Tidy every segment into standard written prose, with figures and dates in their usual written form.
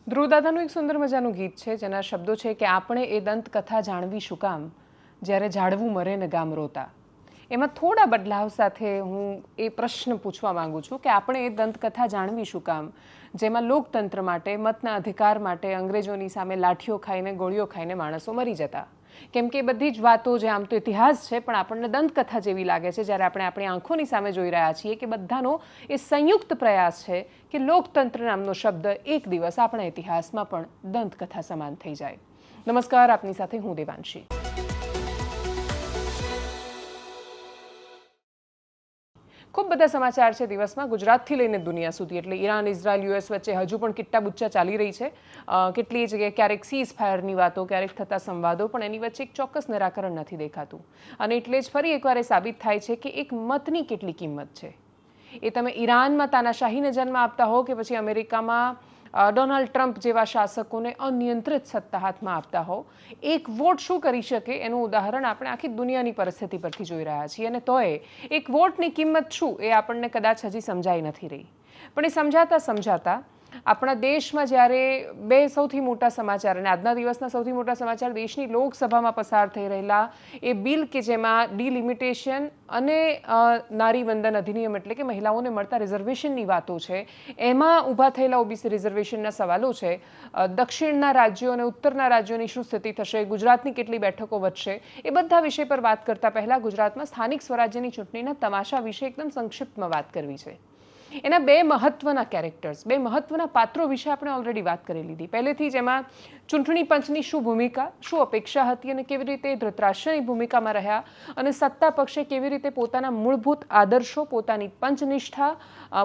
ધ્રુવદાદાનું એક સુંદર મજાનું ગીત છે જેના શબ્દો છે કે આપણે એ દંતકથા જાણવી શું કામ જ્યારે ઝાડવું મરે ને ગામ રોતા. એમાં થોડા બદલાવ સાથે હું એ પ્રશ્ન પૂછવા માંગુ છું કે આપણે એ દંતકથા જાણવી શું કામ જેમાં લોકતંત્ર માટે, મતના અધિકાર માટે અંગ્રેજોની સામે લાઠીઓ ખાઈને, ગોળીઓ ખાઈને માણસો મરી જતા. કેમ કે બધી જ વાતો જે આમ તો ઇતિહાસ છે પણ આપણને દંતકથા જેવી લાગે છે જ્યારે આપણે આપણી આંખોની સામે જોઈ રહ્યા છીએ કે બધાનો એ સંયુક્ત પ્રયાસ છે કે લોકતંત્ર નામનો શબ્દ એક દિવસ આપણા ઇતિહાસમાં પણ દંતકથા સમાન થઈ જાય. નમસ્કાર, આપની સાથે હું દેવાંશી. ખૂબ બધા સમાચાર છે દિવસમાં, ગુજરાતથી લઈને દુનિયા સુધી. એટલે ઈરાન, ઇઝરાયલ, યુએસ વચ્ચે હજુ પણ કિટ્ટા બુચ્ચા ચાલી રહી છે. કેટલીય જગ્યાએ ક્યારેક સીઝ ફાયરની વાતો, ક્યારેક થતા સંવાદો, પણ એની વચ્ચે એક ચોક્કસ નિરાકરણ નથી દેખાતું. અને એટલે જ ફરી એકવાર એ સાબિત થાય છે કે એક મતની કેટલી કિંમત છે. એ તમે ઈરાનમાં તાનાશાહીને જન્મ આપતા હો કે પછી અમેરિકામાં ડોનાલ્ડ ટ્રમ્પ જેવા શાસકોને અનિયંત્રિત સત્તા હાથમાં આપતા હો, એક વોટ શું કરી શકે એનું ઉદાહરણ આપણે આખી દુનિયાની પરિસ્થિતિ પરથી જોઈ રહ્યા છીએ. અને તોય એક વોટની કિંમત શું એ આપણને કદાચ હજી સમજાઈ નથી રહી. પણ એ સમજાતા આપણા દેશમાં જ્યારે બે સૌથી મોટા સમાચાર, અને આજના દિવસના સૌથી મોટા સમાચાર દેશની લોકસભામાં પસાર થઈ રહેલા એ બિલ કે જેમાં ડિલિમિટેશન અને નારી વંદન અધિનિયમ એટલે કે મહિલાઓને મળતા રિઝર્વેશનની વાતો છે, એમાં ઊભા થયેલા ઓબીસી રિઝર્વેશનના સવાલો છે. દક્ષિણના રાજ્યો અને ઉત્તરના રાજ્યોની શું સ્થિતિ થશે, ગુજરાતની કેટલી બેઠકો વધશે, એ બધા વિષય પર વાત કરતા પહેલાં ગુજરાતમાં સ્થાનિક સ્વરાજ્યની ચૂંટણીના તમાશા વિશે એકદમ સંક્ષિપ્તમાં વાત કરવી છે. એના બે મહત્વના કેરેક્ટર્સ, બે મહત્વના પાત્રો વિશે આપણે ઓલરેડી વાત કરી લીધી પહેલેથી જ. એમાં ચૂંટણી પંચની શું ભૂમિકા, શું અપેક્ષા હતી અને કેવી રીતે ધૃતરાષ્ટ્રની ભૂમિકામાં રહ્યા, અને સત્તા પક્ષે કેવી રીતે પોતાના મૂળભૂત આદર્શો, પોતાની પંચનિષ્ઠા,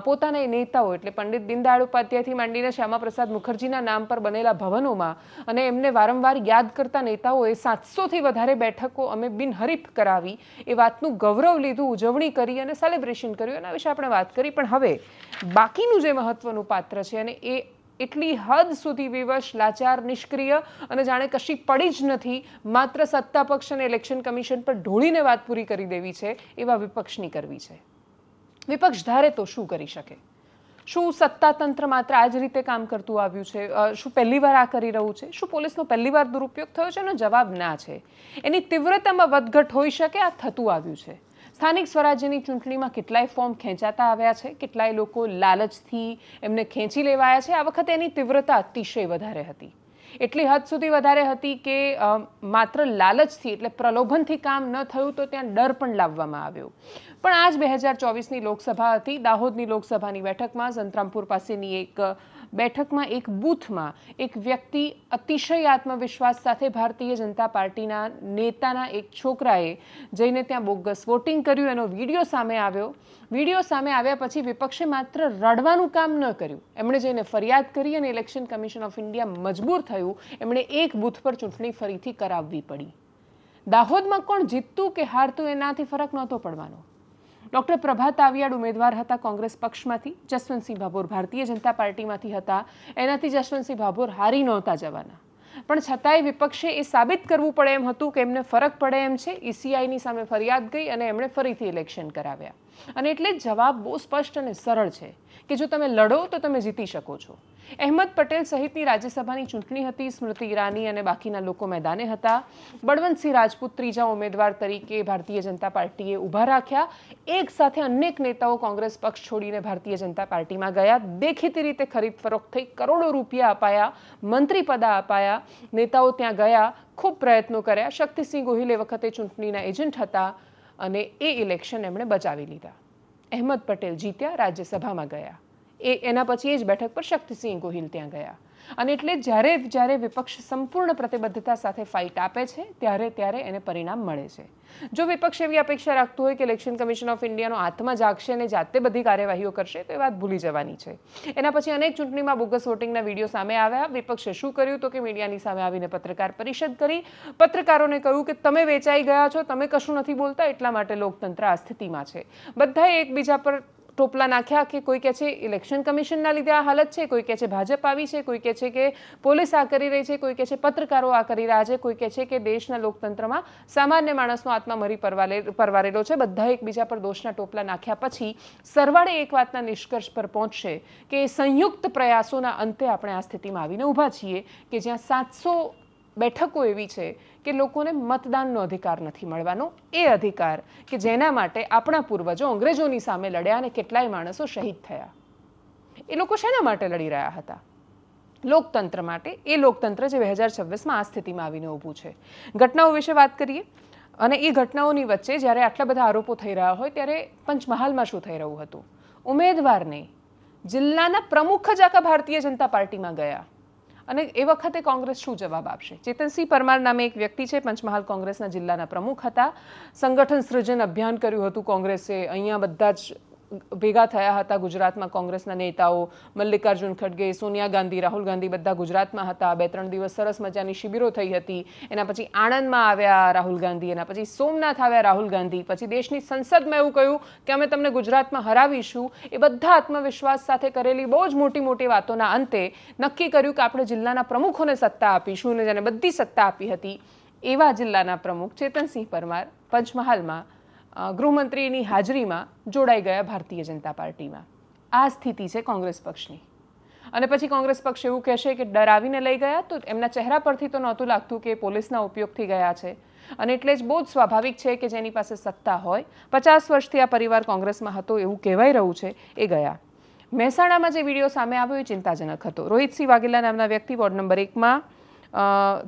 પોતાના નેતાઓ એટલે પંડિત દીનદયાળ ઉપાધ્યાયથી માંડીને શ્યામાપ્રસાદ મુખર્જીના નામ પર બનેલા ભવનોમાં અને એમને વારંવાર યાદ કરતા નેતાઓએ 700થી વધારે બેઠકો અમે બિનહરીફ કરાવી એ વાતનું ગૌરવ લીધું, ઉજવણી કરી અને સેલિબ્રેશન કર્યું. એના વિશે આપણે વાત કરી. પણ હવે બાકીનું જે મહત્વનું પાત્ર છે અને એ એટલી હદ સુધી વિવશ, લાચાર, નિષ્ક્રિય અને જાણે કશી પડી જ નથી, માત્ર સત્તા પક્ષ અને ઇલેક્શન કમિશન પર ઢોળીને વાત પૂરી કરી દેવી છે, એવા વિપક્ષની કરવી છે. વિપક્ષ ધારે તો શું કરી શકે? શું સત્તાતંત્ર માત્ર આ જ રીતે કામ કરતું આવ્યું છે? શું પહેલીવાર આ કરી રહ્યું છે? શું પોલીસનો પહેલીવાર દુરુપયોગ થયો છે? એનો જવાબ ના છે. એની તીવ્રતામાં વધઘટ હોઈ શકે, આ થતું આવ્યું છે. સ્થાનિક સ્વરાજ્યની ચૂંટણીમાં કેટલાય ફોર્મ ખેંચાતા આવ્યા છે, કેટલાય લોકો લાલચથી એમને ખેંચી લેવાયા છે. આ વખતે એની તીવ્રતા અતિશય વધારે હતી. એટલી હદ સુધી વધારે હતી કે માત્ર લાલચથી એટલે પ્રલોભનથી કામ ન થયું તો ત્યાં ડર પણ લાવવામાં આવ્યો. પણ આજ 2024ની લોકસભા હતી. દાહોદની લોકસભાની બેઠકમાં સંતરામપુર પાસેની એક બેઠકમાં એક બૂથમાં એક વ્યક્તિ અતિશય આત્મવિશ્વાસ સાથે ભારતીય જનતા પાર્ટીના નેતાના એક છોકરાએ જઈને ત્યાં બોગસ વોટિંગ કર્યું. એનો વિડીયો સામે આવ્યો. વિડીયો સામે આવ્યા પછી વિપક્ષે માત્ર રડવાનું કામ ન કર્યું, એમણે જઈને ફરિયાદ કરી અને ઇલેક્શન કમિશન ઓફ ઇન્ડિયા મજબૂર થયું. એમણે એક બૂથ પર ચૂંટણી ફરીથી કરાવવી પડી. દાહોદમાં કોણ જીતતું કે હારતું એનાથી ફરક નહોતો પડવાનો. ડૉક્ટર પ્રભાત તાવિયાડ ઉમેદવાર હતા કોંગ્રેસ પક્ષમાંથી, જસવંતસિંહ ભાભોર ભારતીય જનતા પાર્ટીમાંથી હતા. એનાથી જસવંતસિંહ ભાભોર હારી નહોતા જવાના. પણ છતાંય વિપક્ષે એ સાબિત કરવું પડે એમ હતું કે એમને ફરક પડે એમ છે. ઈસીઆઈની સામે ફરિયાદ ગઈ અને એમણે ફરીથી ઇલેક્શન કરાવ્યા. અને એટલે જ જવાબ બહુ સ્પષ્ટ અને સરળ છે કે જો તમે લડો તો તમે જીતી શકો છો. અહેમદ પટેલ સહિતની રાજ્યસભાની ચૂંટણી હતી. સ્મૃતિ ઈરાની અને બાકીના લોકો મેદાને હતા. બળવંતસિંહ રાજપૂત ત્રીજા ઉમેદવાર તરીકે ભારતીય જનતા પાર્ટીએ ઊભા રાખ્યા. એક સાથે અનેક નેતાઓ કોંગ્રેસ પક્ષ છોડીને ભારતીય જનતા પાર્ટીમાં ગયા. દેખીતી રીતે ખરીદ ફરોખ્ત થઈ, કરોડો રૂપિયા અપાયા, મંત્રી પદા અપાયા. નેતાઓ ત્યાં ગયા, ખૂબ પ્રયત્નો કર્યા. શક્તિસિંહ ગોહિલ એ વખતે ચૂંટણીના એજન્ટ હતા અને એ ઇલેક્શન એમણે બચાવી લીધા. અહેમદ પટેલ જીત્યા, રાજ્યસભામાં ગયા. એના પછી એ જ બેઠક પર શક્તિસિંહ ગોહિલ ત્યાં ગયા. અને એટલે જ્યારે વિપક્ષ સંપૂર્ણ પ્રતિબદ્ધતા સાથે ફાઇટ આપે છે ત્યારે એને પરિણામ મળે છે. જો વિપક્ષ એવી અપેક્ષા રાખતું હોય કે ઇલેક્શન કમિશન ઓફ ઇન્ડિયાનો આત્મા જાગશે અને જાતે બધી કાર્યવાહીઓ કરશે તો એ વાત ભૂલી જવાની છે. એના પછી અનેક ચૂંટણીમાં બોગસ વોટિંગના વિડીયો સામે આવ્યા. વિપક્ષે શું કર્યું તો કે મીડિયાની સામે આવીને પત્રકાર પરિષદ કરી. પત્રકારોને કહ્યું કે તમે વેચાઈ ગયા છો, તમે કશું નથી બોલતા, એટલા માટે લોકતંત્ર આ સ્થિતિમાં છે. બધાએ એકબીજા પર ટોપલા નાખ્યા કે કોઈ કહે છે ઇલેક્શન કમિશનના લીધે આ હાલત છે, કોઈ કહે છે ભાજપ આવી છે, કોઈ કહે છે કે પોલીસ આ કરી રહી છે, કોઈ કહે છે પત્રકારો આ કરી રહ્યા છે, કોઈ કહે છે કે દેશના લોકતંત્રમાં સામાન્ય માણસનો આત્મા મરી પરવારેલો છે. બધા એકબીજા પર દોષના ટોપલા નાખ્યા પછી સરવાળે એક વાતના નિષ્કર્ષ પર પહોંચશે કે સંયુક્ત પ્રયાસોના અંતે આપણે આ સ્થિતિમાં આવીને ઊભા છીએ કે જ્યાં 700 બેઠકો એવી છે કે લોકોને મતદાનનો અધિકાર નથી મળવાનો. એ અધિકાર કે જેના માટે આપણા પૂર્વજો અંગ્રેજોની સામે લડ્યા અને કેટલાય માણસો શહીદ થયા. એ લોકો શેના માટે લડી રહ્યા હતા? લોકતંત્ર માટે. એ લોકતંત્ર જે 2026માં આ સ્થિતિમાં આવીને ઊભું છે. ઘટનાઓ વિશે વાત કરીએ અને એ ઘટનાઓની વચ્ચે જ્યારે આટલા બધા આરોપો થઈ રહ્યા હોય ત્યારે પંચમહાલમાં શું થઈ રહ્યું હતું? ઉમેદવારને જિલ્લાના પ્રમુખ જ આખા ભારતીય જનતા પાર્ટીમાં ગયા અને એ વખતે કોંગ્રેસ શું જવાબ આપશે? ચેતનસિંહ પરમાર નામે એક વ્યક્તિ છે, પંચમહાલ કોંગ્રેસના જિલ્લાના પ્રમુખ હતા. સંગઠન સૃજન અભિયાન કર્યું હતું કોંગ્રેસે. અહીંયા બધા જ ભેગા થયા હતા ગુજરાતમાં કોંગ્રેસના નેતાઓ. મલ્લિકાર્જુન ખડગે, સોનિયા ગાંધી, રાહુલ ગાંધી બધા ગુજરાતમાં હતા. 2-3 દિવસ સરસ મજાની શિબિરો થઈ હતી. એના પછી આણંદમાં આવ્યા રાહુલ ગાંધી, એના પછી સોમનાથ આવ્યા રાહુલ ગાંધી, પછી દેશની સંસદમાં એવું કહ્યું કે અમે તમને ગુજરાતમાં હરાવીશું. એ બધા આત્મવિશ્વાસ સાથે કરેલી બહુ જ મોટી મોટી વાતોના અંતે નક્કી કર્યું કે આપણે જિલ્લાના પ્રમુખોને સત્તા આપીશું અને જેને બધી સત્તા આપી હતી એવા જિલ્લાના પ્રમુખ ચેતનસિંહ પરમાર પંચમહાલમાં ગૃહમંત્રીની હાજરીમાં જોડાઈ ગયા ભારતીય જનતા પાર્ટીમાં. આ સ્થિતિ છે કોંગ્રેસ પક્ષની. અને પછી કોંગ્રેસ પક્ષ એવું કહેશે કે ડરાવીને લઈ ગયા, તો એમના ચહેરા પરથી તો નહોતું લાગતું કે પોલીસના ઉપયોગથી ગયા છે. અને એટલે જ બહુ જ સ્વાભાવિક છે કે જેની પાસે સત્તા હોય, 50 વર્ષથી આ પરિવાર કોંગ્રેસમાં હતો એવું કહેવાય રહ્યું છે, એ ગયા. મહેસાણામાં જે વિડીયો સામે આવ્યો એ ચિંતાજનક હતો. રોહિતસિંહ વાઘેલા નામના વ્યક્તિ વોર્ડ નંબર 1માં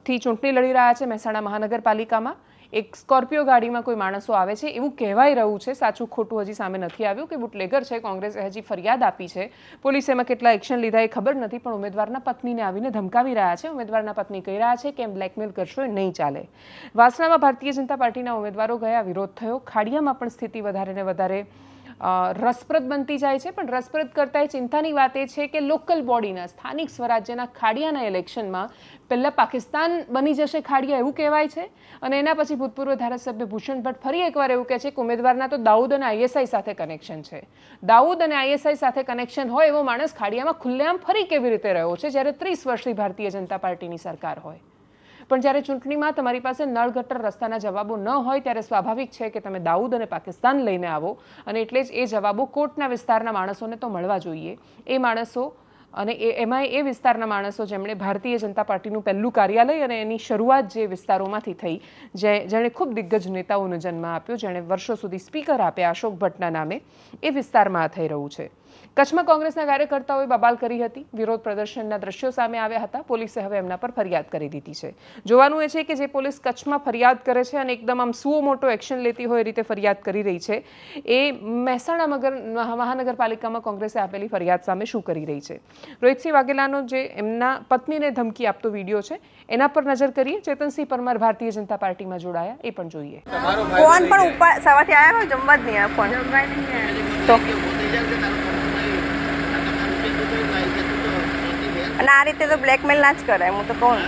થી ચૂંટણી લડી રહ્યા છે મહેસાણા મહાનગરપાલિકામાં. એક સ્કોર્પિયો ગાડીમાં કોઈ માણસો આવે છે એવું કહેવાય રહ્યું છે. સાચું ખોટું હજી સામે નથી આવ્યું કે બુટલેગર છે. કોંગ્રેસે હજી ફરિયાદ આપી છે. પોલીસે એમાં કેટલા એક્શન લીધા એ ખબર નથી, પણ ઉમેદવારના પત્નીને આવીને ધમકાવી રહ્યા છે. ઉમેદવારના પત્ની કહી રહ્યા છે કે એમ બ્લેકમેલ કરશો એ નહીં ચાલે. વાસણામાં ભારતીય જનતા પાર્ટીના ઉમેદવારો ગયા, વિરોધ થયો. ખાડિયામાં પણ સ્થિતિ વધારે ને વધારે રસપ્રદ બનતી જાય છે. પણ રસપ્રદ કરતાં ચિંતાની વાત એ છે કે લોકલ બોડીના સ્થાનિક સ્વરાજ્યના ખાડિયાના ઇલેક્શનમાં પહેલાં પાકિસ્તાન બની જશે ખાડિયા એવું કહેવાય છે. અને એના પછી ભૂતપૂર્વ ધારાસભ્ય ભૂષણ ભટ્ટ ફરી એકવાર એવું કહે છે કે ઉમેદવારના તો દાઉદ અને ISI સાથે કનેક્શન છે. દાઉદ અને ISI સાથે કનેક્શન હોય એવો માણસ ખાડિયામાં ખુલ્લેઆમ ફરી કેવી રીતે રહ્યો છે જ્યારે 30 વર્ષથી ભારતીય જનતા પાર્ટીની સરકાર હોય? પણ જ્યારે ચૂંટણીમાં તમારી પાસે નળ ગટર રસ્તાના જવાબો ન હોય ત્યારે સ્વાભાવિક છે કે તમે દાઉદ અને પાકિસ્તાન લઈને આવો. અને એટલે જ એ જવાબો કોટના વિસ્તારના માણસોને તો મળવા જોઈએ. એ માણસો અને એમાં એ વિસ્તારના માણસો જેમણે ભારતીય જનતા પાર્ટીનું પહેલું કાર્યાલય અને એની શરૂઆત જે વિસ્તારોમાંથી થઈ, જેણે ખૂબ દિગ્ગજ નેતાઓને જન્મ આપ્યો, જેણે વર્ષો સુધી સ્પીકર આપ્યા અશોક ભટ્ટના નામે, એ વિસ્તારમાં થઈ રહ્યું છે. કચ્છમાં કોંગ્રેસના કાર્યકર્તાઓએ બબાલ કરી હતી. વિરોધ પ્રદર્શનના દ્રશ્યો સામે આવ્યા હતા. પોલીસે હવે એમના પર ફરિયાદ કરી દીધી છે. જોવાનું એ છે કે જે પોલીસ કચ્છમાં ફરિયાદ કરે છે અને એકદમ આમ સુઓ મોટો એક્શન લેતી હોય એ રીતે ફરિયાદ કરી રહી છે, એ મહેસાણા મહાનગરપાલિકામાં કોંગ્રેસે આપેલી ફરિયાદ સામે શું કરી રહી છે. રોહિતસિંહ વાઘેલાનો જે એમના પત્નીને ધમકી આપતો વિડીયો છે એના પર નજર કરીએ. ચેતનસિંહ પરમાર ભારતીય જનતા પાર્ટીમાં જોડાયા, એ પણ જોઈએ. ફોન પણ ઉપર સવારથી આવ્યા હોય, જમવા જ નહીં આવ્યા ફોન તો. અને આ રીતે તો બ્લેકમેલ ના જ કરાય. હું તો કહું,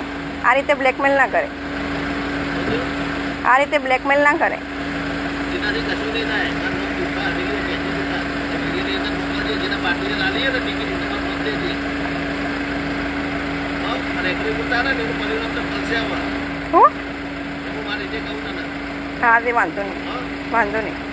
આ રીતે બ્લેકમેલ ના કરે. આ રીતે બ્લેકમેલ ના કરે. હા, તે વાંધો નહીં, વાંધો નહીં.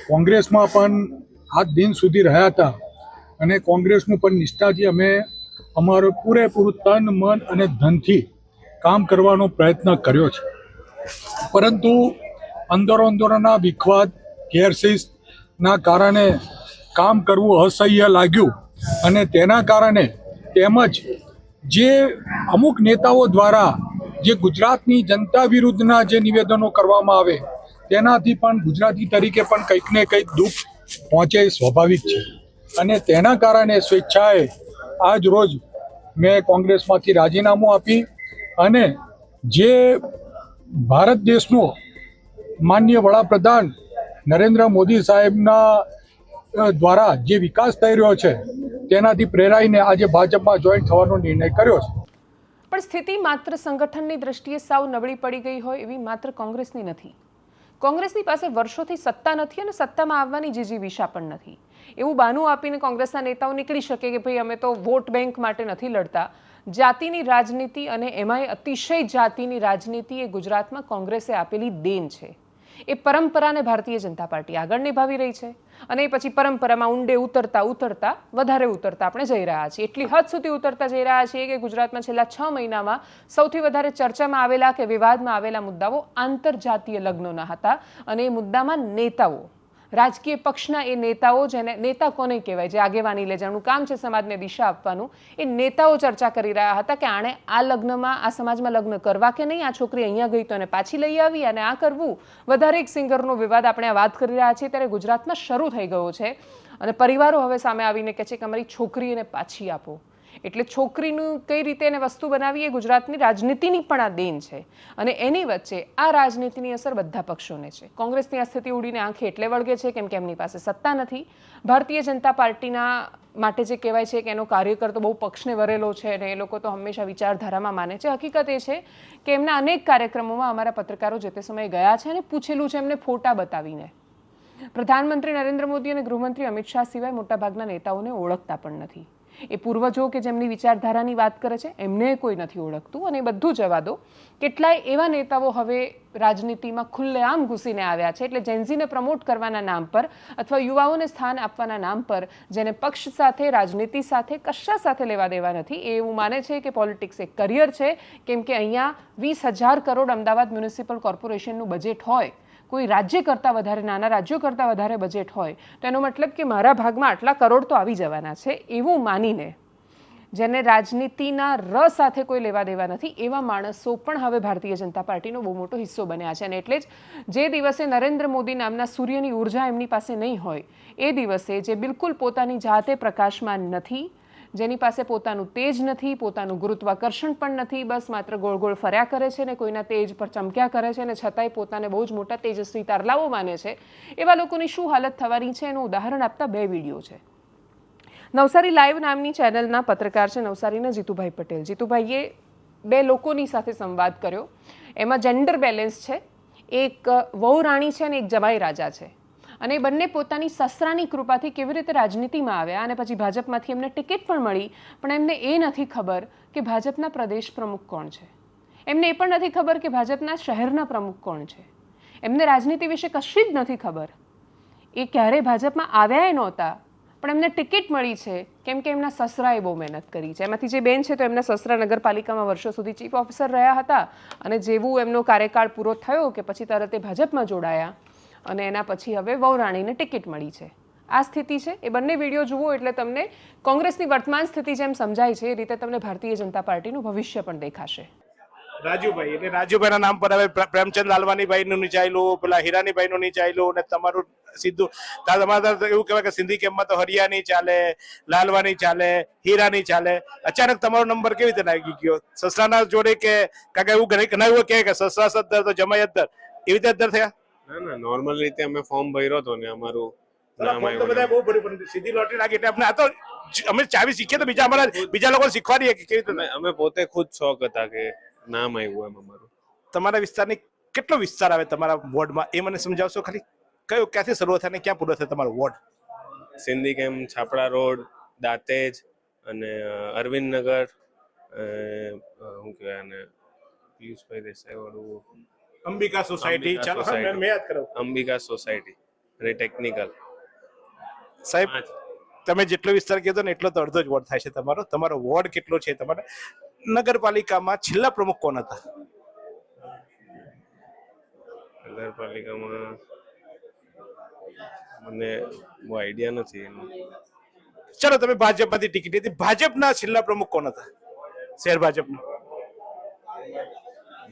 કોંગ્રેસમાં પણ આજ દિન સુધી રહ્યા હતા અને કોંગ્રેસનું પણ નિષ્ઠાથી અમે અમારું પૂરેપૂરું તન મન અને ધનથી કામ કરવાનો પ્રયત્ન કર્યો છે. પરંતુ અંદરોના વિખવાદ ગેરશિસ્તના કારણે કામ કરવું અસહ્ય લાગ્યું અને તેના કારણે તેમજ જે અમુક નેતાઓ દ્વારા જે ગુજરાતની જનતા વિરુદ્ધના જે નિવેદનો કરવામાં આવે તેનાથી પણ ગુજરાતી તરીકે પણ કંઈક ને કંઈક દુઃખ પહોંચે સ્વાભાવિક છે. અને તેના કારણે સ્વેચ્છાએ આજ રોજ મેં કોંગ્રેસમાંથી રાજીનામું આપી અને જે ભારત દેશનો માનનીય વડાપ્રધાન નરેન્દ્ર મોદી સાહેબના દ્વારા જે વિકાસ થઈ રહ્યો છે તેનાથી પ્રેરાઈને આજે ભાજપમાં જોઈન થવાનો નિર્ણય કર્યો છે. પણ સ્થિતિ માત્ર સંગઠનની દ્રષ્ટિએ સાવ નબળી પડી ગઈ હોય એવી માત્ર કોંગ્રેસની નથી. કોંગ્રેસની પાસે વર્ષોથી સત્તા નથી અને સત્તામાં આવવાની જીજીવિષા પણ નથી. એવું બહાનું આપીને કોંગ્રેસના નેતાઓ નીકળી શકે કે ભાઈ અમે તો વોટ બેંક માટે નથી લડતા. જાતિની રાજનીતિ અને એમાંય અતિશય જાતિની રાજનીતિ એ ગુજરાતમાં કોંગ્રેસે આપેલી દેન છે. એ પરંપરાને ભારતીય જનતા પાર્ટી આગળ નિભાવી રહી છે અને એ પછી પરંપરામાં ઊંડે ઉતરતા વધારે ઉતરતા આપણે જઈ રહ્યા છીએ. એટલી હદ સુધી ઉતરતા જઈ રહ્યા છીએ કે ગુજરાતમાં છેલ્લા 6 મહિનામાં સૌથી વધારે ચર્ચામાં આવેલા કે વિવાદમાં આવેલા મુદ્દાઓ આંતરજાતીય લગ્નોના હતા અને એ મુદ્દામાં નેતાઓ, રાજકીય પક્ષના એ નેતાઓ, જેને નેતા કોને કહેવાય, જે આગેવાની લે, જેનું કામ છે સમાજને દિશા આપવાનું, એ નેતાઓ ચર્ચા કરી રહ્યા હતા કે આણે આ લગ્નમાં, આ સમાજમાં લગ્ન કરવા કે નહીં, આ છોકરી અહીંયા ગઈ તો એને પાછી લઈ આવી અને આ કરવું. વધારે એક સિંગરનો વિવાદ આપણે આ વાત કરી રહ્યા છીએ ત્યારે ગુજરાતમાં શરૂ થઈ ગયો છે અને પરિવારો હવે સામે આવીને કહે છે કે અમારી છોકરી એને પાછી આપો. એટલે છોકરીનું કઈ રીતે એને વસ્તુ બનાવી એ ગુજરાતની રાજનીતિની પણ આ દેન છે અને એની વચ્ચે આ રાજનીતિની અસર બધા પક્ષોને છે. કોંગ્રેસની આ સ્થિતિ ઉડીને આંખે એટલે વળગે છે કેમ કે એમની પાસે સત્તા નથી. ભારતીય જનતા પાર્ટીના માટે જે કહેવાય છે કે એનો કાર્યકર તો બહુ પક્ષને વરેલો છે અને એ લોકો તો હંમેશા વિચારધારામાં માને છે. હકીકત એ છે કે એમના અનેક કાર્યક્રમોમાં અમારા પત્રકારો જે તે સમયે ગયા છે અને પૂછેલું છે એમને ફોટા બતાવીને. પ્રધાનમંત્રી નરેન્દ્ર મોદી અને ગૃહમંત્રી અમિત શાહ સિવાય મોટાભાગના નેતાઓને ઓળખતા પણ નથી. એ પૂર્વજો કે જેમની વિચારધારાની વાત કરે છે એમને કોઈ નથી ઓળખતું અને એ બધું જવા દો. કેટલાય એવા નેતાઓ હવે રાજનીતિમાં ખુલ્લેઆમ ઘૂસીને આવ્યા છે. એટલે જેન્ઝીને પ્રમોટ કરવાના નામ પર અથવા યુવાઓને સ્થાન આપવાના નામ પર જેને પક્ષ સાથે, રાજનીતિ સાથે, કશા સાથે લેવા દેવા નથી, એ એવું માને છે કે પોલિટિક્સ એક કરિયર છે કેમ કે અહીંયા 20,000 કરોડ અમદાવાદ મ્યુનિસિપલ કોર્પોરેશનનું બજેટ હોય, કોઈ રાજ્ય કરતાં વધારે, નાના રાજ્યો કરતાં વધારે બજેટ હોય તો એનો મતલબ કે મારા ભાગમાં આટલા કરોડ તો આવી જવાના છે એવું માનીને, જેને રાજનીતિના ર સાથે કોઈ લેવા દેવા નથી, એવા માણસો પણ હવે ભારતીય જનતા પાર્ટીનો બહુ મોટો હિસ્સો બન્યા છે. અને એટલે જ જે દિવસે નરેન્દ્ર મોદી નામના સૂર્યની ઉર્જા એમની પાસે નહીં હોય એ દિવસે, જે બિલકુલ પોતાની જાતે પ્રકાશમાન નથી, જેની પાસે પોતાનું તેજ નથી, પોતાનું ગુરુત્વાકર્ષણ પણ નથી, બસ માત્ર ગોળ ગોળ ફર્યા કરે છે ને કોઈના તેજ પર ચમક્યા કરે છે ને છતાંય પોતાને બહુ જ મોટા તેજસ્વી તારલાઓ માને છે, એવા લોકોની શું હાલત થવાની છે એનું ઉદાહરણ આપતા 2 વિડીયો છે. નવસારી લાઈવ નામની ચેનલના પત્રકાર છે નવસારીના જીતુભાઈ પટેલ. જીતુભાઈએ 2 લોકોની સાથે સંવાદ કર્યો. એમાં જેન્ડર બેલેન્સ છે. એક વહુ રાણી છે અને એક જમાઈ રાજા છે અને બંને પોતાની સસરાની કૃપાથી કેવી રીતે રાજનીતિમાં આવ્યા અને પછી ભાજપમાંથી એમને ટિકિટ પણ મળી. પણ એમને એ નથી ખબર કે ભાજપના પ્રદેશ પ્રમુખ કોણ છે. એમને એ પણ નથી ખબર કે ભાજપના શહેરના પ્રમુખ કોણ છે. એમને રાજનીતિ વિશે કશી જ નથી ખબર. એ ક્યારેય ભાજપમાં આવ્યા એ નહોતા પણ એમને ટિકિટ મળી છે કેમ કે એમના સસરાએ બહુ મહેનત કરી છે. એમાંથી જે બેન છે તો એમના સસરા નગરપાલિકામાં વર્ષો સુધી ચીફ ઓફિસર રહ્યા હતા અને જેવું એમનો કાર્યકાળ પૂરો થયો કે પછી તરત એ ભાજપમાં જોડાયા અને એના પછી હવે વહુરાણીને ટિકિટ મળી છે. આ સ્થિતિ છે. એ બંને વિડીયો જુઓ એટલે તમને કોંગ્રેસની વર્તમાન સ્થિતિ જેમ સમજાય છે એ રીતે તમને ભારતીય જનતા પાર્ટીનું ભવિષ્ય પણ દેખાશે. રાજુભાઈ, એટલે રાજુભાઈના નામ પર હવે પ્રેમચંદ લાલવાનીભાઈનું નીચાયેલું, પેલા હીરાનીભાઈનું નીચાયેલું અને તમારું સીધું તમારે એવું કહેવાય કે સિંધી કેમ્પમાં તો હરિયાની ચાલે, લાલવાની ચાલે, હીરાની ચાલે. અચાનક તમારો નંબર કેવી રીતે લાગી ગયો? સસરાના જોડે કે કાકા એવું ઘણા એવું કહે કે સસરા સદ્દર તો જમાઈ અદ્દર, એવી રીતે અદ્દર થયા? ના, નોર્મલ રીતે અમે ફોર્મ ભર્યો હતો ને અમારું નામ તો આવ્યું. બધા બહુ ભર્યું પણ સીધી લોટરી લાગી એટલે આપણે આ તો અમે ચાવી શીખીએ તો બીજા લોકો શીખવાડીએ કે કેવી રીતે. અમે પોતે ખુદ શોખ હતા કે નામ આવ્યું એમ અમારું. તમારા વિસ્તારની કેટલો વિસ્તાર આવે તમારા વોર્ડમાં એ મને સમજાવશો ખાલી? કયો ક્યાંથી શરૂઆત થાય ને ક્યાં પૂરો થાય તમારો વોર્ડ? સિંધી કેમ્પ, છાપડા રોડ, દાંતેજ અને અરવિંદનગર, શું કહેવાય અને પિયુષભાઈ દેસાઈ વાળું અંબિકા સોસાયટી. ચાલો મેં યાદ કરાવું. અંબિકા સોસાયટી અને ટેકનિકલ. સાહેબ તમે જેટલો વિસ્તાર કીધો ને એટલો તો અડધો જ વોર્ડ થાય છે તમારો. તમારો વોર્ડ કેટલો છે? તમારા નગરપાલિકામાં છેલ્લા પ્રમુખ કોણ હતા? નગરપાલિકામાં મને બહુ આઈડિયા નથી એનું. ચાલો તમે ભાજપમાંથી ટિકિટ લીધી, ભાજપના છેલ્લા પ્રમુખ કોણ હતા શહેર ભાજપના?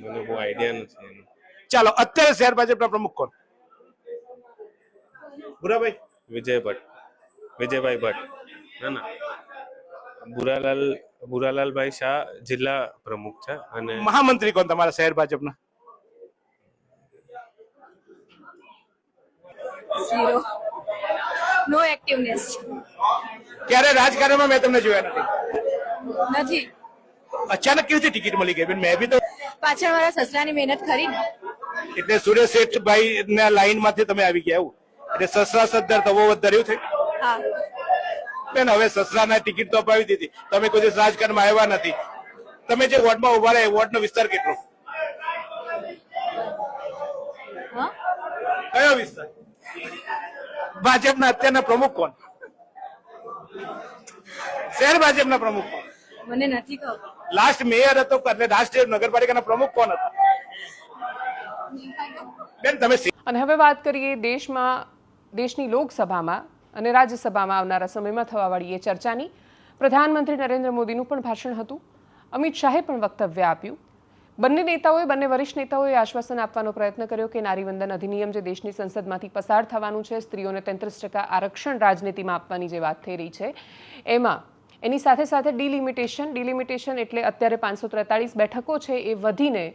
મને બહુ આઈડિયા નથી એનું. ચાલો અત્યારે શહેર ભાજપના પ્રમુખ કોણ? ભૂરાભાઈ? વિજયભાઈ ભટ્ટ. ના, ભુરાલાલભાઈ શાહ જિલ્લા પ્રમુખ છે. અને મહામંત્રી કોણ તમારા શહેર ભાજપના? ઝીરો. નો એક્ટિવનેસ. ક્યારે રાજકારણમાં મેં તમને જોયા નથી. નથી. અચાનક કેવી રીતે ટિકિટ મળી ગઈ બેન? મેં બી તો પાછળ મારા સસરાની મહેનત ખરી ને. એટલે સુરેશ શેઠભાઈ ના લાઈન માંથી તમે આવી ગયા એવું? એટલે સસરા સદ્ધર તવો વધર્યું છે હા, બેન. હવે સસરાના ટિકિટ તો અપાવી દીધી, તમે કોઈ દિવસ રાજકારણમાં આવ્યા નથી. તમે જે વોર્ડમાં ઉભા રહ્યા વોર્ડનો વિસ્તાર કેટલો? હા, કયો વિસ્તાર? ભાજપના અત્યારના પ્રમુખ કોણ? શહેર ભાજપના પ્રમુખ કોણ? મને નથી ખબર. લાસ્ટ મેયર હતો એટલે રાષ્ટ્રીય નગરપાલિકાના પ્રમુખ કોણ હતા બેન? તમે અને હવે વાત કરીએ દેશની લોકસભામાં અને રાજ્યસભામાં આવનારા સમયમાં થવાવાળી એ ચર્ચાની. પ્રધાનમંત્રી નરેન્દ્ર મોદીનું પણ ભાષણ હતું. અમિત શાહે પણ વક્તવ્ય આપ્યું. બંને વરિષ્ઠ નેતાઓએ આશ્વાસન આપવાનો પ્રયત્ન કર્યો કે નારીવંદન અધિનિયમ જે દેશની સંસદમાંથી પસાર થવાનું છે, સ્ત્રીઓને 33% આરક્ષણ રાજનીતિમાં આપવાની જે વાત થઈ રહી છે, એમાં એની સાથે સાથે ડિલિમિટેશન એટલે અત્યારે 543 બેઠકો છે એ વધીને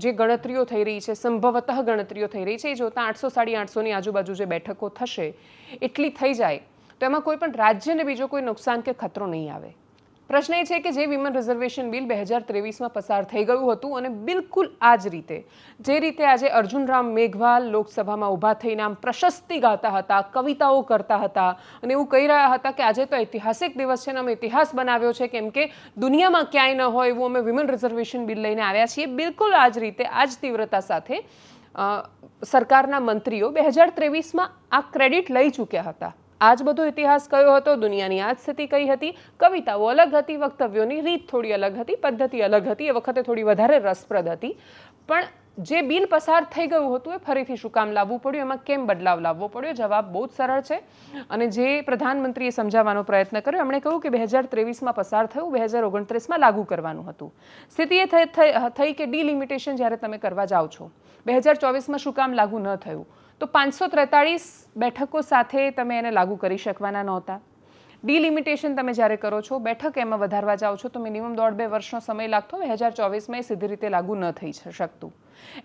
જે ગણતરીઓ થઈ રહી છે, સંભવતઃ ગણતરીઓ થઈ રહી છે, એ જોતાં 800-850ની આજુબાજુ જે બેઠકો થશે એટલી થઈ જાય તો એમાં કોઈ પણ રાજ્યને બીજો કોઈ નુકસાન કે ખતરો નહીં આવે. પ્રશ્ન એ છે કે જે વિમન રિઝર્વેશન બિલ 2023માં પસાર થઈ ગયું હતું અને બિલકુલ આ જ રીતે જે રીતે આજે અર્જુન રામ મેઘવાલ લોકસભામાં ઊભા થઈને આમ પ્રશસ્તિ ગાતા હતા, કવિતાઓ કરતા હતા અને એવું કહી રહ્યા હતા કે આજે તો ઐતિહાસિક દિવસ છે અને અમે ઇતિહાસ બનાવ્યો છે કેમ કે દુનિયામાં ક્યાંય ન હોય એવું અમે વિમન રિઝર્વેશન બિલ લઈને આવ્યા છીએ. બિલકુલ આ જ રીતે આ જ તીવ્રતા સાથે સરકારના મંત્રીઓ 2023માં આ ક્રેડિટ લઈ ચૂક્યા હતા. આજ બધો ઇતિહાસ કયો હતો, દુનિયાની આજ સ્થિતિ કઈ હતી, કવિતાઓ અલગ હતી, વક્તવ્યોની રીત થોડી અલગ હતી, પદ્ધતિ અલગ હતી, એ વખતે થોડી વધારે રસપ્રદ હતી. પણ જે બિલ પસાર થઈ ગયું હતું એ ફરીથી શું કામ લાવવું પડ્યું, એમાં કેમ બદલાવ લાવવો પડ્યો? જવાબ બહુ જ સરળ છે અને જે પ્રધાનમંત્રીએ સમજાવવાનો પ્રયત્ન કર્યો એમણે કહ્યું કે 2023માં પસાર થયું, 2029માં લાગુ કરવાનું હતું. સ્થિતિ એ થઈ કે ડિલિમિટેશન જ્યારે તમે કરવા જાઓ છો 2024માં શું કામ લાગુ ન થયું? તો 543 બેઠકો સાથે તમે એને લાગુ કરી શકવાના નહોતા. ડિલિમિટેશન તમે જ્યારે કરો છો, બેઠક એમાં વધારવા જાઓ છો તો મિનિમમ 1.5-2 વર્ષનો સમય લાગતો. 2024માં એ સીધી રીતે લાગુ ન થઈ શકતું.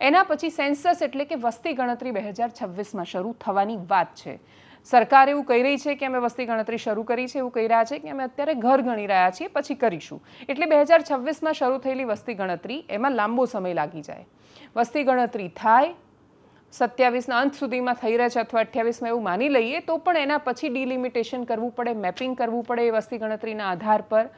એના પછી સેન્સસ એટલે કે વસ્તી ગણતરી 2026માં શરૂ થવાની વાત છે. સરકાર એવું કહી રહી છે કે અમે વસ્તી ગણતરી શરૂ કરી છે, એવું કહી રહ્યા છે કે અમે અત્યારે ઘર ગણી રહ્યા છીએ, પછી કરીશું. એટલે 2026માં શરૂ થયેલી વસ્તી ગણતરી એમાં લાંબો સમય લાગી જાય. વસ્તી ગણતરી થાય 27ના અંત સુધીમાં થઈ રહે છે અથવા 28માં એવું માની લઈએ તો પણ એના પછી ડિલિમિટેશન કરવું પડે, મેપિંગ કરવું પડે એ વસ્તી ગણતરીના આધાર પર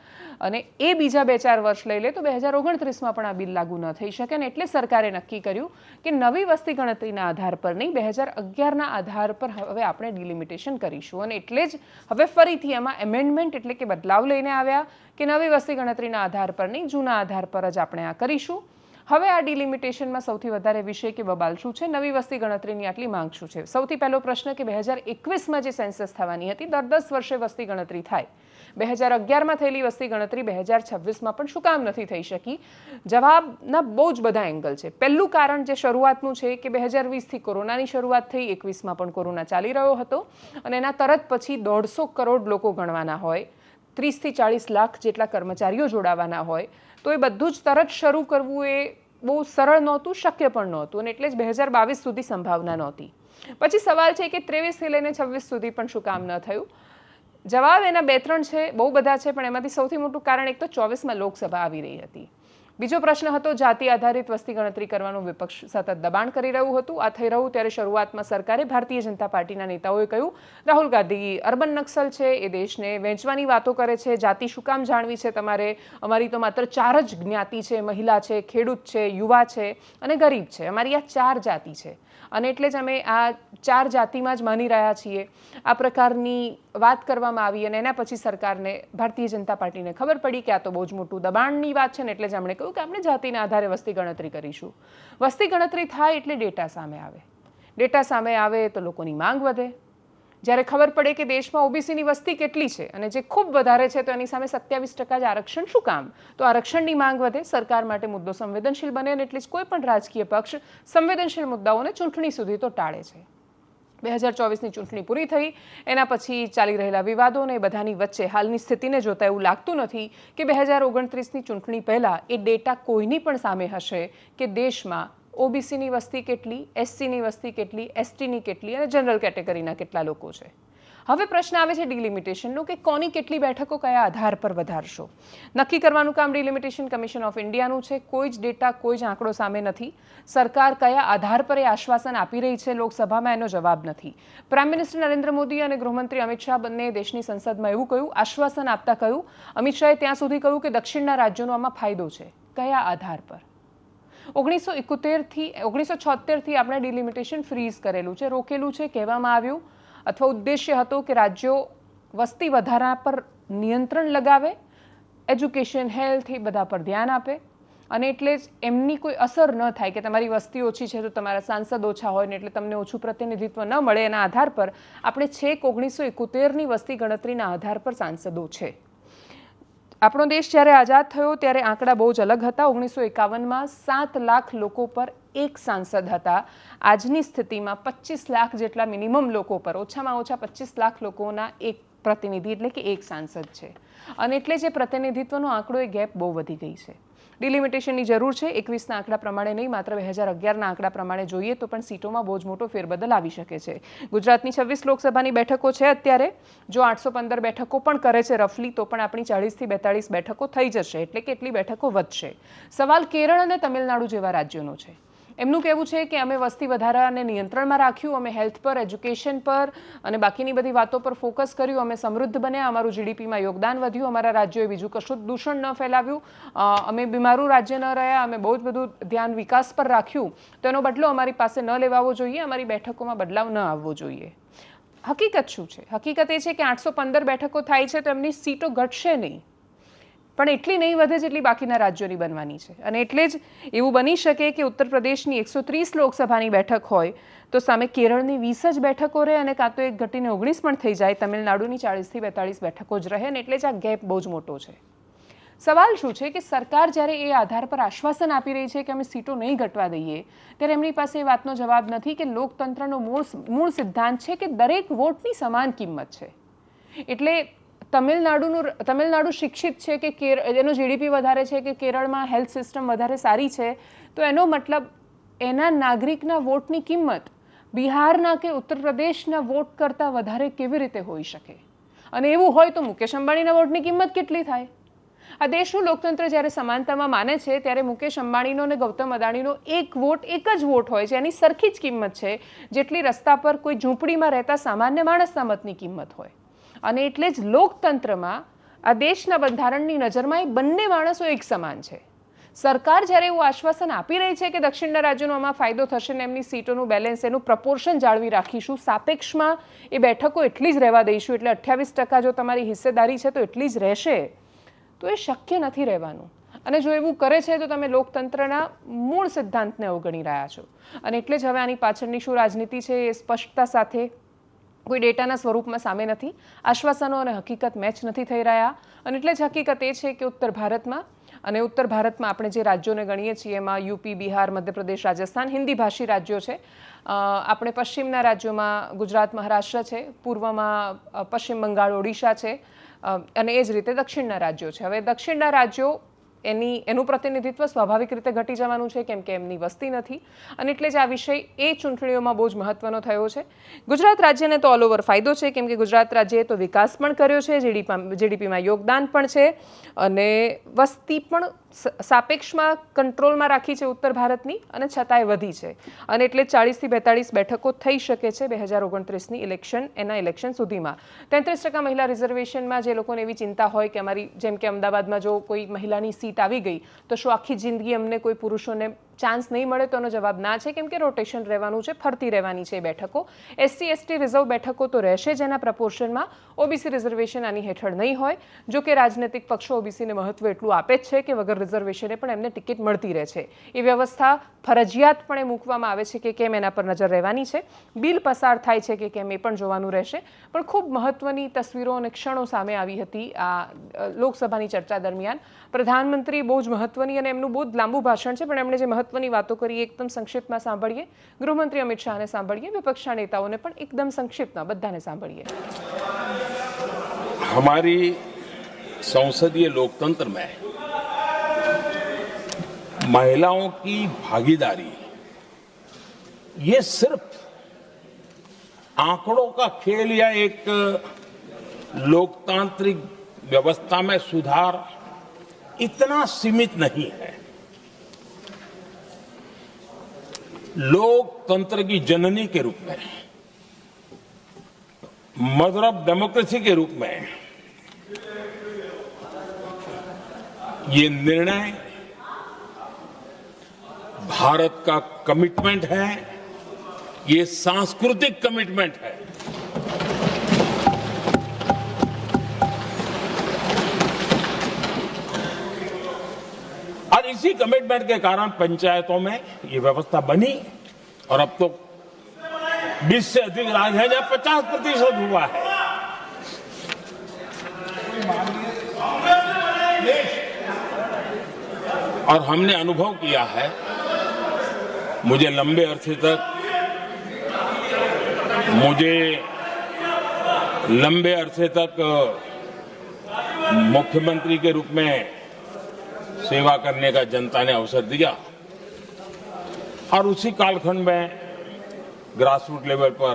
અને એ બીજા 2-4 વર્ષ લઈ લે તો 2029માં પણ આ બિલ લાગુ ન થઈ શકે. અને એટલે સરકારે નક્કી કર્યું કે નવી વસ્તી ગણતરીના આધાર પર નહીં, 2011ના આધાર પર હવે આપણે ડિલિમિટેશન કરીશું. અને એટલે જ હવે ફરીથી એમાં એમેન્ડમેન્ટ એટલે કે બદલાવ લઈને આવ્યા કે નવી વસ્તી ગણતરીના આધાર પર નહીં, જૂના આધાર પર જ આપણે આ કરીશું. હવે આ ડિલિમિટેશનમાં સૌથી વધારે વિષય કે બબાલ શું છે? નવી વસ્તી ગણતરીની આટલી માંગ શું છે? સૌથી પહેલો પ્રશ્ન કે 2021માં જે સેન્સસ થવાની હતી, દર 10 વર્ષે વસ્તી ગણતરી થાય. 2011માં થયેલી વસ્તી ગણતરી 2026માં પણ શું કામ નથી થઈ શકી? જવાબના બહુ જ બધા એંગલ છે. પહેલું કારણ જે શરૂઆતનું છે કે 2020થી કોરોનાની શરૂઆત થઈ, 21માં પણ કોરોના ચાલી રહ્યો હતો અને એના તરત પછી 150 કરોડ લોકો ગણવાના હોય, 30થી 40 લાખ જેટલા કર્મચારીઓ જોડાવાના હોય, તો એ બધું જ તરત શરૂ કરવું એ બહુ સરળ નહોતું, શક્ય પણ નહોતું અને એટલે જ 2022 સુધી સંભાવના નહોતી. પછી સવાલ છે કે 23થી લઈને 26 સુધી પણ શું કામ ન થયું? જવાબ એના 2-3 છે, બહુ બધા છે, પણ એમાંથી સૌથી મોટું કારણ એક તો 24માં લોકસભા આવી રહી હતી. બીજો પ્રશ્ન હતો જાતિ આધારિત વસ્તી ગણતરી કરવાનું વિપક્ષ સતત દબાણ કરી રહ્યું હતું. આ થઈ રહ્યું ત્યારે શરૂઆતમાં સરકારે ભારતીય જનતા પાર્ટીના નેતાઓએ કહ્યું રાહુલ ગાંધી અર્બન નક્સલ છે, એ દેશને વહેંચવાની વાતો કરે છે, જાતિ શું કામ જાણવી છે તમારે? અમારી તો માત્ર 4 જ જ્ઞાતિ છે, મહિલા છે, ખેડૂત છે, યુવા છે અને ગરીબ છે. અમારી આ 4 જાતિ છે અને એટલે જ અમે આ 4 જાતિમાં જ માની રહ્યા છીએ. આ પ્રકારની વાત કરવામાં આવી અને એના પછી સરકારને, ભારતીય જનતા પાર્ટીને ખબર પડી કે આ તો બહુ જ મોટું દબાણની વાત છે ને એટલે જ એમણે કહ્યું કે આપણે જાતિના આધારે વસ્તી ગણતરી કરીશું. વસ્તી ગણતરી થાય એટલે ડેટા સામે આવે. ડેટા સામે આવે તો લોકોની માંગ વધે. જ્યારે ખબર પડે કે દેશમાં ઓબીસીની વસ્તી કેટલી છે અને જે ખૂબ વધારે છે તો એની સામે 27% જ આરક્ષણ શું કામ? તો આરક્ષણની માંગ વધે, સરકાર માટે મુદ્દો સંવેદનશીલ બને અને એટલે જ કોઈ પણ રાજકીય પક્ષ સંવેદનશીલ મુદ્દાઓને ચૂંટણી સુધી તો ટાળે છે. 2024ની ચૂંટણી પૂરી થઈ, એના પછી ચાલી રહેલા વિવાદો અને બધાની વચ્ચે હાલની સ્થિતિને જોતા એવું લાગતું નથી કે 2029ની ચૂંટણી પહેલાં એ ડેટા કોઈની પણ સામે હશે કે દેશમાં ઓબીસીની વસ્તી કેટલી, એસસીની વસ્તી કેટલી, એસટીની કેટલી અને જનરલ કેટેગરીના કેટલા લોકો છે. હવે પ્રશ્ન આવે છે ડિલિમિટેશનનો કે કોની કેટલી બેઠકો કયા આધાર પર વધારશો. નક્કી કરવાનું કામ ડિલિમિટેશન કમિશન ઓફ ઇન્ડિયાનું છે. કોઈ જ ડેટા, કોઈ જ આંકડો સામે નથી. સરકાર કયા આધાર પર એ આશ્વાસન આપી રહી છે લોકસભામાં એનો જવાબ નથી. પ્રાઇમ મિનિસ્ટર નરેન્દ્ર મોદી અને ગૃહમંત્રી અમિત શાહ બંને દેશની સંસદમાં એવું કહ્યું, આશ્વાસન આપતા કહ્યું. અમિત શાહે ત્યાં સુધી કહ્યું કે દક્ષિણના રાજ્યોનો આમાં ફાયદો છે. કયા આધાર પર? 1976થી આપણે ડિલિમિટેશન ફ્રીઝ કરેલું છે, રોકેલું છે. કહેવામાં આવ્યું અથવા ઉદ્દેશ્ય હતો કે રાજ્યો વસ્તી વધારા પર નિયંત્રણ લગાવે, એજ્યુકેશન, હેલ્થ એ બધા પર ધ્યાન આપે અને એટલે જ એમની કોઈ અસર ન થાય કે તમારી વસ્તી ઓછી છે તો તમારા સાંસદ ઓછા હોય ને એટલે તમને ઓછું પ્રતિનિધિત્વ ન મળે. એના આધાર પર આપણે છેક 1971ની વસ્તી ગણતરીના આધાર પર સાંસદો છે. આપણો દેશ જ્યારે આઝાદ થયો ત્યારે આંકડા બહુ જ અલગ હતા. 1951માં 7 લાખ લોકો પર એક સાંસદ હતા. આજની સ્થિતિમાં 25 લાખ જેટલા મિનિમમ લોકો પર, ઓછામાં ઓછા 25 લાખ લોકોના એક પ્રતિનિધિ એટલે કે એક સાંસદ છે. અને એટલે જે પ્રતિનિધિત્વનો આંકડો એ ગેપ બહુ વધી ગઈ છે. ડિલિમિટેશનની જરૂર છે. 21ના આંકડા પ્રમાણે નહીં, માત્ર 2011ના આંકડા પ્રમાણે જોઈએ તો પણ સીટોમાં બહુ જ મોટો ફેરબદલ આવી શકે છે. ગુજરાતની 26 લોકસભાની બેઠકો છે અત્યારે. જો 815 બેઠકો પણ કરે છે રફલી તો પણ આપણી 40થી 42 બેઠકો થઈ જશે, એટલે કે એટલી બેઠકો વધશે. સવાલ કેરળ અને તમિલનાડુ જેવા રાજ્યોનો છે. એમનું કહેવું છે કે અમે વસ્તી વધારાને નિયંત્રણમાં રાખ્યું, અમે હેલ્થ પર, એજ્યુકેશન પર અને બાકીની બધી વાતો પર ફોકસ કર્યું, અમે સમૃદ્ધ બન્યા, અમારું જીડીપીમાં યોગદાન વધ્યું, અમારા રાજ્યોએ બીજું કશું દૂષણ ન ફેલાવ્યું, અમે બીમારું રાજ્ય ન રહ્યા, અમે બહુ જ બધું ધ્યાન વિકાસ પર રાખ્યું. તો એનો બદલો અમારી પાસે ન લેવાવો જોઈએ, અમારી બેઠકોમાં બદલાવ ન આવવો જોઈએ. હકીકત શું છે? હકીકત એ છે કે 815 બેઠકો થાય છે તો એમની સીટો ઘટશે નહીં, પણ એટલી નહીં વધે જેટલી બાકીના રાજ્યોની બનવાની છે. અને એટલે જ એવું બની શકે કે ઉત્તર પ્રદેશની 130 લોકસભાની બેઠક હોય તો સામે કેરળની 20 જ બેઠકો રહે અને કાં તો એક ઘટીને 19 પણ થઈ જાય. તમિલનાડુની 40થી 42 બેઠકો જ રહે અને એટલે જ આ ગેપ બહુ જ મોટો છે. સવાલ શું છે કે સરકાર જ્યારે એ આધાર પર આશ્વાસન આપી રહી છે કે અમે સીટો નહીં ઘટવા દઈએ, ત્યારે એમની પાસે એ વાતનો જવાબ નથી કે લોકતંત્રનો મૂળ સિદ્ધાંત છે કે દરેક વોટની સમાન કિંમત છે. એટલે તમિલનાડુ શિક્ષિત છે કે એનો જીડીપી વધારે છે કે કેરળમાં હેલ્થ સિસ્ટમ વધારે સારી છે, તો એનો મતલબ એના નાગરિકના વોટની કિંમત બિહારના કે ઉત્તર પ્રદેશના વોટ કરતાં વધારે કેવી રીતે હોઈ શકે? અને એવું હોય તો મુકેશ અંબાણીના વોટની કિંમત કેટલી થાય? આ દેશનું લોકતંત્ર જ્યારે સમાનતામાં માને છે ત્યારે મુકેશ અંબાણીનો અને ગૌતમ અદાણીનો એક જ વોટ હોય છે, એની સરખી જ કિંમત છે જેટલી રસ્તા પર કોઈ ઝૂંપડીમાં રહેતા સામાન્ય માણસના મતની કિંમત હોય. અને એટલે જ લોકતંત્રમાં આ દેશના બંધારણની નજરમાં એ બંને માણસો એક સમાન છે. સરકાર જ્યારે એવું આશ્વાસન આપી રહી છે કે દક્ષિણના રાજ્યોનો આમાં ફાયદો થશે ને એમની સીટોનું બેલેન્સ, એનું પ્રપોર્શન જાળવી રાખીશું, સાપેક્ષમાં એ બેઠકો એટલી જ રહેવા દઈશું, એટલે 28% જો તમારી હિસ્સેદારી છે તો એટલી જ રહેશે, તો એ શક્ય નથી રહેવાનું. અને જો એવું કરે છે તો તમે લોકતંત્રના મૂળ સિદ્ધાંતને અવગણી રહ્યા છો. અને એટલે જ હવે આની પાછળની શું રાજનીતિ છે એ સ્પષ્ટતા સાથે કોઈ ડેટાના સ્વરૂપમાં સામે નથી. આશ્વાસનો અને હકીકત મેચ નથી થઈ રહ્યા. અને એટલે જ હકીકત એ છે કે ઉત્તર ભારતમાં આપણે જે રાજ્યોને ગણીએ છીએ એમાં યુપી, બિહાર, મધ્યપ્રદેશ, રાજસ્થાન હિન્દી ભાષી રાજ્યો છે. આપણે પશ્ચિમના રાજ્યોમાં ગુજરાત, મહારાષ્ટ્ર છે, પૂર્વમાં પશ્ચિમ બંગાળ, ઓડિશા છે અને એ જ રીતે દક્ષિણના રાજ્યો છે. હવે દક્ષિણના રાજ્યો એનું પ્રતિનિધિત્વ સ્વાભાવિક રીતે ઘટી જવાનું છે કેમ કે એમની વસ્તી નથી. અને એટલે જ આ વિષય એ ચૂંટણીઓમાં બહુ જ મહત્વનો થયો છે. ગુજરાત રાજ્યને તો ઓલ ઓવર ફાયદો છે કેમ કે ગુજરાત રાજ્યએ તો વિકાસ પણ કર્યો છે, જીડીપીમાં યોગદાન પણ છે અને વસ્તી પણ સાપેક્ષમાં કંટ્રોલમાં રાખી છે ઉત્તર ભારતની અને છતાંય વધી છે. અને એટલે 40થી 42 બેઠકો થઈ શકે છે 2029ની ઇલેક્શન સુધીમાં. 33% મહિલા રિઝર્વેશનમાં જે લોકોને એવી ચિંતા હોય કે અમારી જેમ કે અમદાવાદમાં જો કોઈ મહિલાની સીટ આવી ગઈ તો શું આખી જિંદગી અમને કોઈ પુરુષોને ચાન્સ નહીં મળે, તો એનો જવાબ ના છે કેમ કે રોટેશન રહેવાનું છે, ફરતી રહેવાની છે એ બેઠકો. SC/ST રિઝર્વ બેઠકો તો રહેશે જ એના પ્રપોર્શનમાં. OBC રિઝર્વેશન આની હેઠળ નહીં હોય. જો કે રાજનૈતિક પક્ષો OBCને મહત્વ એટલું આપે જ છે કે વગર રિઝર્વેશને પણ એમને ટિકિટ મળતી રહે છે. એ વ્યવસ્થા ફરજિયાતપણે મૂકવામાં આવે છે કે કેમ એના પર નજર રહેવાની છે. બિલ પસાર થાય છે કે કેમ એ પણ જોવાનું રહેશે. પણ ખૂબ મહત્વની તસવીરો અને ક્ષણો સામે આવી હતી આ લોકસભાની ચર્ચા દરમિયાન. પ્રધાનમંત્રી બહુ જ મહત્વની અને એમનું બહુ જ લાંબુ ભાષણ છે પણ એમણે જે મહત્વની વાતો કરી એકદમ સંક્ષિપ્તમાં સાંભળીએ. ગૃહમંત્રી અમિત શાહને સાંભળીએ, વિપક્ષના નેતાઓને પણ એકદમ संक्षिप्त बधाने सांभळिए. हमारी संसदीय लोकतंत्र में महिलाओं की भागीदारी ये सिर्फ आंकड़ों का खेल या एक लोकतांत्रिक व्यवस्था में सुधार इतना सीमित नहीं है। लोकतंत्र की जननी के रूप में, मदर ऑफ डेमोक्रेसी के रूप में ये निर्णय भारत का कमिटमेंट है, ये सांस्कृतिक कमिटमेंट है। और इसी कमिटमेंट के कारण पंचायतों में ये व्यवस्था बनी और अब तो 20 से अधिक राज्य है जहां 50% हुआ है। और हमने अनुभव किया है, मुझे लंबे अरसे तक मुख्यमंत्री के रूप में सेवा करने का जनता ने अवसर दिया और उसी कालखंड में ग्रासरूट लेवल पर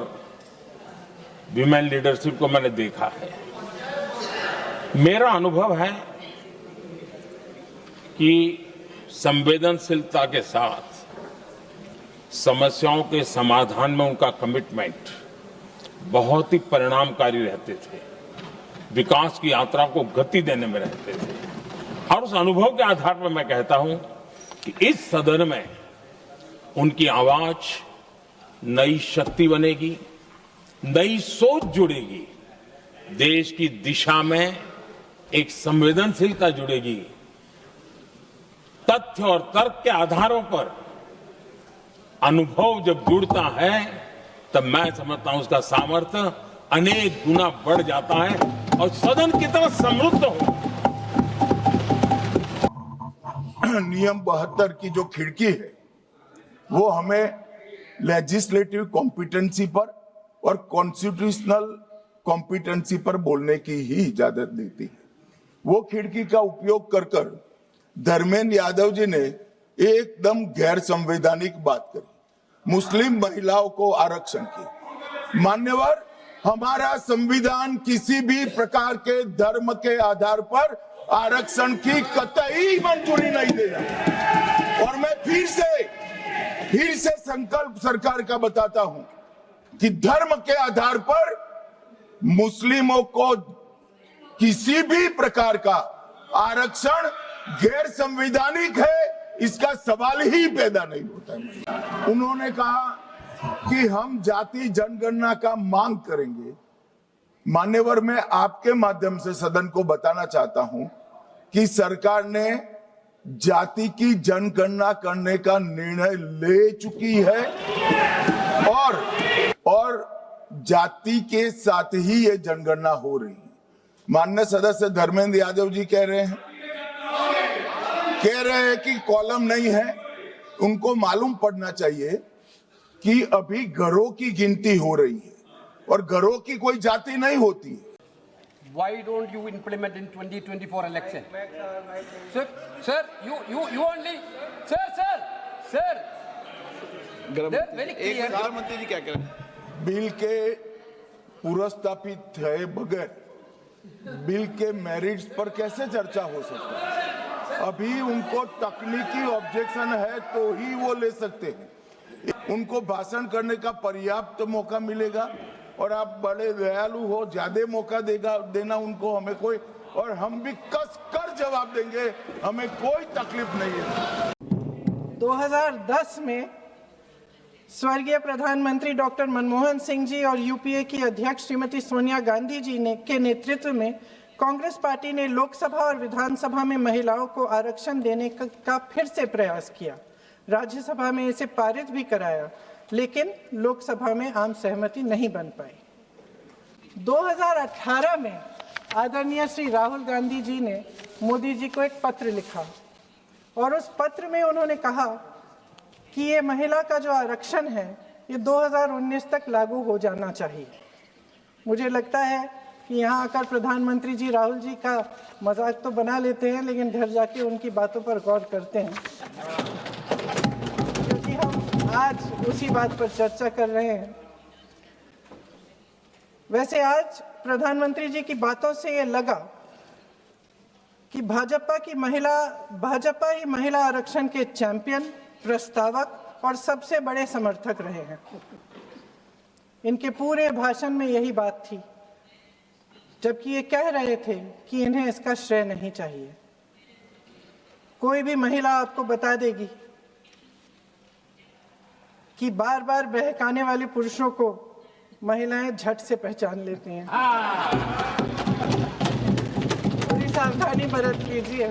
विमेन लीडरशिप को मैंने देखा है। मेरा अनुभव है कि संवेदनशीलता के साथ समस्याओं के समाधान में उनका कमिटमेंट बहुत ही परिणामकारी रहते थे, विकास की यात्रा को गति देने में रहते थे। और उस अनुभव के आधार पर मैं कहता हूं कि इस सदन में उनकी आवाज नई शक्ति बनेगी, नई सोच जुड़ेगी, देश की दिशा में एक संवेदनशीलता जुड़ेगी। तथ्य और तर्क के आधारों पर अनुभव जब जुड़ता है तब मैं समझता हूं उसका सामर्थ्य अनेक गुना बढ़ जाता है और सदन कितना समृद्ध हो। नियम 72 की जो खिड़की है वो हमें लेजिस्लेटिव कॉम्पिटेंसी पर और कॉन्स्टिट्यूशनल कॉम्पिटेंसी पर बोलने की ही इजाजत देती है। वो खिड़की का उपयोग कर कर धर्मेंद्र यादव जी ने एकदम गैर संवैधानिक बात करी, मुस्लिम महिलाओं को आरक्षण की। मान्यवर, हमारा संविधान किसी भी प्रकार के धर्म के आधार पर आरक्षण की कतई मंजूरी नहीं देगा। और मैं फिर से संकल्प सरकार का बताता हूं कि धर्म के आधार पर मुस्लिमों को किसी भी प्रकार का आरक्षण गैर संवैधानिक है, इसका सवाल ही पैदा नहीं होता है। उन्होंने कहा कि हम जाति जनगणना का मांग करेंगे। मान्यवर, मैं आपके माध्यम से सदन को बताना चाहता हूं कि सरकार ने जाति की जनगणना करने का निर्णय ले चुकी है और जाति के साथ ही ये जनगणना हो रही है। माननीय सदस्य धर्मेंद्र यादव जी कह रहे हैं कि कॉलम नहीं है। उनको मालूम पड़ना चाहिए कि अभी घरों की गिनती हो रही है और घरों की कोई जाति नहीं होती है। Why don't you implement in 2024 election? Sir, you only, sir. They're very clear. गृहमंत्री जी क्या कह रहे हैं? बिल के पुरस्तापित है बगैर बिल के मेरिट्स पर कैसे चर्चा हो सकती है? अभी उनको तकनीकी ऑब्जेक्शन है तो ही वो ले सकते हैं। उनको भाषण करने का पर्याप्त मौका मिलेगा और आप बड़े दयालु हो, ज्यादा मौका देना उनको, हमें कोई, और हम भी कस कर जवाब देंगे, हमें कोई तकलीफ नहीं है। 2010 में स्वर्गीय प्रधानमंत्री डॉक्टर मनमोहन सिंह जी और यूपीए की अध्यक्ष श्रीमती सोनिया गांधी जी के नेतृत्व में कांग्रेस पार्टी ने लोकसभा और विधानसभा में महिलाओं को आरक्षण देने का फिर से प्रयास किया। राज्यसभा में इसे पारित भी कराया, लेकिन लोकसभा में आम सहमति नहीं बन पाई। 2018 में आदरणीय श्री राहुल गांधी जी ने मोदी जी को एक पत्र लिखा और उस पत्र में उन्होंने कहा कि ये महिला का जो आरक्षण है ये 2019 तक लागू हो जाना चाहिए। मुझे लगता है कि यहाँ आकर प्रधानमंत्री जी राहुल जी का मजाक तो बना लेते हैं, लेकिन घर जाके उनकी बातों पर गौर करते हैं, क्योंकि हम आज उसी बात पर चर्चा कर रहे हैं। वैसे आज प्रधानमंत्री जी की बातों से ये लगा कि भाजपा ही महिला आरक्षण के चैंपियन, प्रस्तावक और सबसे बड़े समर्थक रहे हैं। इनके पूरे भाषण में यही बात थी, जबकि ये कह रहे थे कि इन्हें इसका श्रेय नहीं चाहिए। कोई भी महिला आपको बता देगी कि बार बार बहकाने वाले पुरुषों को महिलाएं झट से पहचान लेती हैं। थोड़ी सावधानी बरत लीजिए,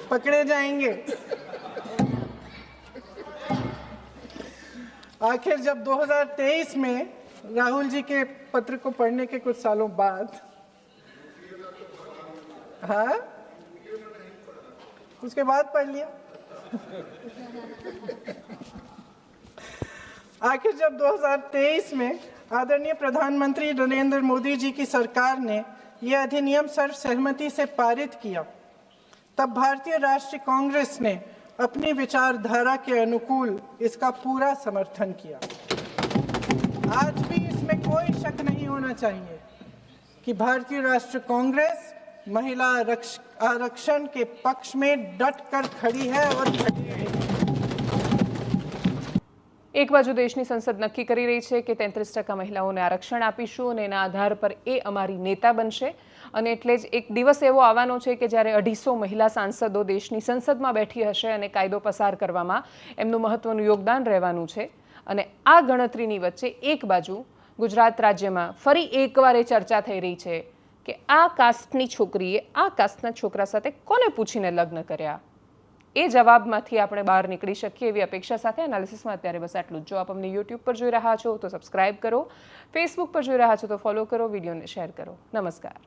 पकड़े जाएंगे। आखिर जब 2023 में राहुल जी के पत्र को पढ़ने के कुछ सालों बाद, हाँ, उसके बाद पढ़ लिया। आखिर जब 2023 में आदरणीय प्रधानमंत्री नरेंद्र मोदी जी की सरकार ने यह अधिनियम सर्वसहमति से पारित किया, तब भारतीय राष्ट्रीय कांग्रेस ने अपनी विचारधारा के अनुकूल इसका पूरा समर्थन किया। आज भी इसमें कोई शक नहीं होना चाहिए कि भारतीय राष्ट्रीय कांग्रेस महिला आरक्षण के पक्ष में डट कर खड़ी है और खड़ी रहेगी। એક બાજુ દેશની સંસદ નક્કી કરી રહી છે કે 33% મહિલાઓને આરક્ષણ આપીશું અને એના આધાર પર એ અમારી નેતા બનશે, અને એટલે જ એક દિવસ એવો આવવાનો છે કે જ્યારે 250 મહિલા સાંસદો દેશની સંસદમાં બેઠી હશે અને કાયદો પસાર કરવામાં એમનું મહત્વનું યોગદાન રહેવાનું છે। અને આ ગણતરીની વચ્ચે એક બાજુ ગુજરાત રાજ્યમાં ફરી એકવાર એ ચર્ચા થઈ રહી છે કે આ કાસ્ટની છોકરીએ આ કાસ્ટના છોકરા સાથે કોને પૂછીને લગ્ન કર્યા। એ જવાબમાંથી આપણે બહાર નીકળી શકીએ એવી અપેક્ષા સાથે એનાલિસિસમાં અત્યારે બસ આટલું જ। જો આપ અમને યુટ્યુબ પર જોઈ રહ્યા છો તો સબસ્ક્રાઇબ કરો, ફેસબુક પર જોઈ રહ્યા છો તો ફોલો કરો, વિડીયોને શેર કરો। નમસ્કાર।